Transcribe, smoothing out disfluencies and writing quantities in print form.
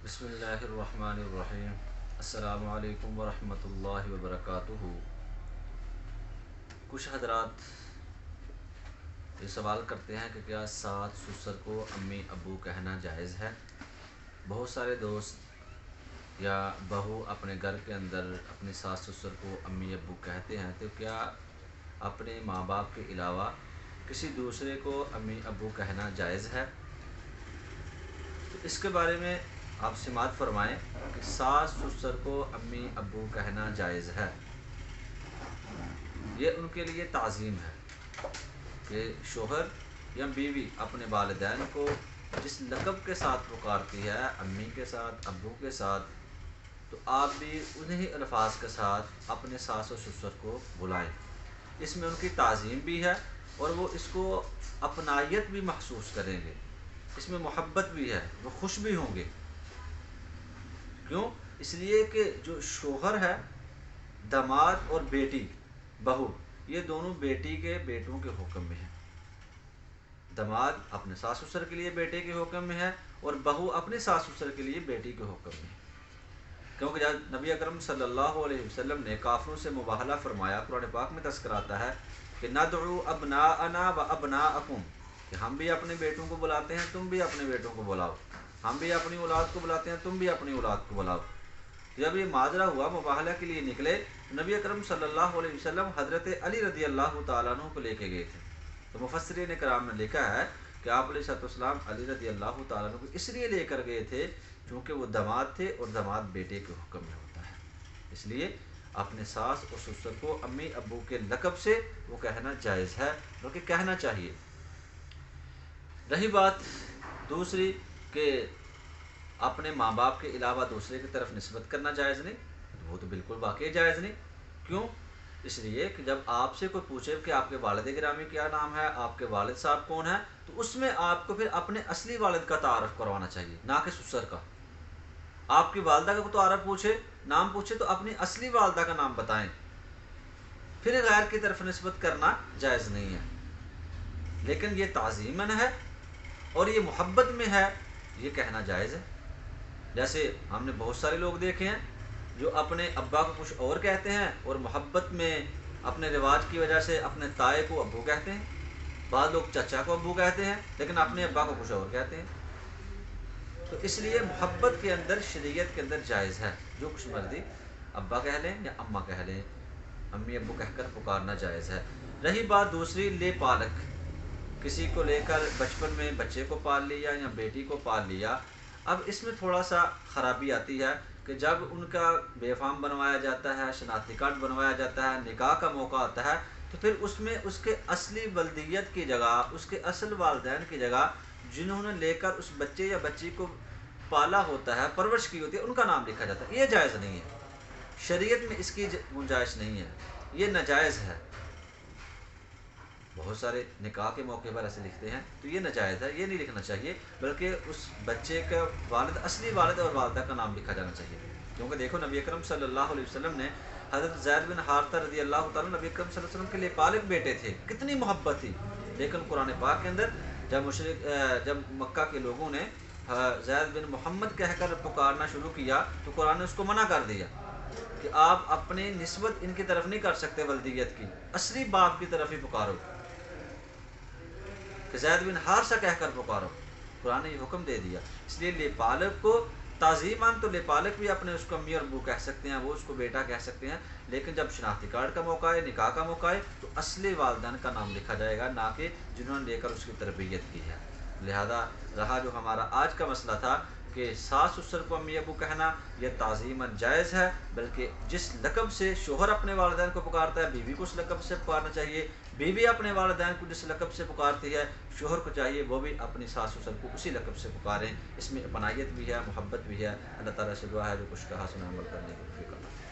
بسم اللہ الرحمن الرحیم۔ السلام علیکم ورحمۃ اللہ وبرکاتہ۔ کچھ حضرات یہ سوال کرتے ہیں کہ کیا ساس سسر کو امی ابو کہنا جائز ہے؟ بہت سارے دوست یا بہو اپنے گھر کے اندر اپنے ساس سسر کو امی ابو کہتے ہیں، تو کیا اپنے ماں باپ کے علاوہ کسی دوسرے کو امی ابو کہنا جائز ہے؟ تو اس کے بارے میں آپ سماعت فرمائیں کہ ساس سسر کو امی ابو کہنا جائز ہے۔ یہ ان کے لیے تعظیم ہے کہ شوہر یا بیوی اپنے والدین کو جس لقب کے ساتھ پکارتی ہے، امی کے ساتھ، ابو کے ساتھ، تو آپ بھی انہی الفاظ کے ساتھ اپنے ساس و سسر کو بلائیں۔ اس میں ان کی تعظیم بھی ہے اور وہ اس کو اپنائیت بھی محسوس کریں گے، اس میں محبت بھی ہے، وہ خوش بھی ہوں گے۔ کیوں؟ اس لیے کہ جو شوہر ہے، داماد اور بیٹی بہو، یہ دونوں بیٹی کے بیٹوں کے حکم میں ہیں۔ داماد اپنے ساس سسر کے لیے بیٹے کے حکم میں ہے اور بہو اپنے ساس سسر کے لیے بیٹی کے حکم میں ہے۔ کیونکہ جب نبی اکرم صلی اللہ علیہ وسلم نے کافروں سے مباہلہ فرمایا، قرآن پاک میں تذکر آتا ہے کہ ندعو ابناءنا و ابناءکم، کہ ہم بھی اپنے بیٹوں کو بلاتے ہیں، تم بھی اپنے بیٹوں کو بلاؤ، ہم بھی اپنی اولاد کو بلاتے ہیں، تم بھی اپنی اولاد کو بلاؤ۔ جب یہ ماجرا ہوا، مباہلہ کے لیے نکلے، نبی اکرم صلی اللہ علیہ وسلم حضرت علی رضی اللہ تعالیٰ عنہ کو لے کے گئے تھے۔ تو مفسرین کرام نے لکھا ہے کہ آپ علیہ السلام علی رضی اللہ تعالیٰ عنہ کو اس لیے لے کر گئے تھے چونکہ وہ داماد تھے اور داماد بیٹے کے حکم میں ہوتا ہے۔ اس لیے اپنے ساس اور سسر کو امی ابو کے لقب سے وہ کہنا جائز ہے، بلکہ کہنا چاہیے۔ رہی بات دوسری کہ اپنے ماں باپ کے علاوہ دوسرے کی طرف نسبت کرنا جائز نہیں، وہ تو بالکل واقعی جائز نہیں۔ کیوں؟ اس لیے کہ جب آپ سے کوئی پوچھے کہ آپ کے والد گرامی کیا نام ہے، آپ کے والد صاحب کون ہیں، تو اس میں آپ کو پھر اپنے اصلی والد کا تعارف کروانا چاہیے، نہ کہ سسر کا۔ آپ کی والدہ کا تعارف پوچھے، نام پوچھے، تو اپنی اصلی والدہ کا نام بتائیں، پھر غیر کی طرف نسبت کرنا جائز نہیں ہے۔ لیکن یہ تعظیماً ہے اور یہ محبت میں ہے، یہ کہنا جائز ہے۔ جیسے ہم نے بہت سارے لوگ دیکھے ہیں جو اپنے ابا کو کچھ اور کہتے ہیں اور محبت میں اپنے رواج کی وجہ سے اپنے تائے کو ابو کہتے ہیں، بعض لوگ چچا کو ابو کہتے ہیں لیکن اپنے ابا کو کچھ اور کہتے ہیں۔ تو اس لیے محبت کے اندر، شریعت کے اندر جائز ہے، جو کچھ مرضی ابا کہہ لیں یا اماں کہہ لیں، امی ابو کہہ کر پکارنا جائز ہے۔ رہی بات دوسری لے پالک، کسی کو لے کر بچپن میں بچے کو پال لیا یا بیٹی کو پال لیا، اب اس میں تھوڑا سا خرابی آتی ہے کہ جب ان کا بے فام بنوایا جاتا ہے، شناختی کارڈ بنوایا جاتا ہے، نکاح کا موقع آتا ہے، تو پھر اس میں اس کے اصلی والدیت کی جگہ، اس کے اصل والدین کی جگہ جنہوں نے لے کر اس بچے یا بچی کو پالا ہوتا ہے، پرورش کی ہوتی ہے، ان کا نام لکھا جاتا ہے۔ یہ جائز نہیں ہے، شریعت میں اس کی گنجائش نہیں ہے، یہ ناجائز ہے۔ بہت سارے نکاح کے موقع پر ایسے لکھتے ہیں، تو یہ ناجائز ہے، یہ نہیں لکھنا چاہیے، بلکہ اس بچے کا والد، اصلی والد اور والدہ کا نام لکھا جانا چاہیے۔ کیونکہ دیکھو نبی اکرم صلی اللہ علیہ وسلم نے حضرت زید بن حارثہ رضی اللہ تعالیٰ نبی اکرم صلی اللہ علیہ وسلم کے لیے پالک بیٹے تھے، کتنی محبت تھی، لیکن قرآن پاک کے اندر جب مکہ کے لوگوں نے زید بن محمد کہہ کر پکارنا شروع کیا تو قرآن نے اس کو منع کر دیا کہ آپ اپنی نسبت ان کی طرف نہیں کر سکتے، والدیت کی، اصلی باپ کی طرف ہی پکارو، کہ زید بن حارثہ کہہ کر پکارو۔ قرآن نے یہ حکم دے دیا۔ اس لیے لے پالک کو تعظیماً تو لے پالک بھی اپنے اس کو امی اور ابو کہہ سکتے ہیں، وہ اس کو بیٹا کہہ سکتے ہیں، لیکن جب شناختی کارڈ کا موقع ہے، نکاح کا موقع ہے، تو اصلی والدین کا نام لکھا جائے گا، نہ کہ جنہوں نے لے کر اس کی تربیت کی ہے۔ لہذا رہا جو ہمارا آج کا مسئلہ تھا کہ ساس سسر کو امی ابو کہنا یہ تعظیماً جائز ہے، بلکہ جس لقب سے شوہر اپنے والدین کو پکارتا ہے، بیوی کو اس لقب سے پکارنا چاہیے، بیوی اپنے والدین کو جس لقب سے پکارتی ہے، شوہر کو چاہیے وہ بھی اپنی ساس سسر کو اسی لقب سے پکاریں۔ اس میں اپنائیت بھی ہے، محبت بھی ہے۔ اللہ تعالیٰ سے دعا ہے جو کچھ کہا سنا عمل کرنے کی توفیق عطا فرمائے۔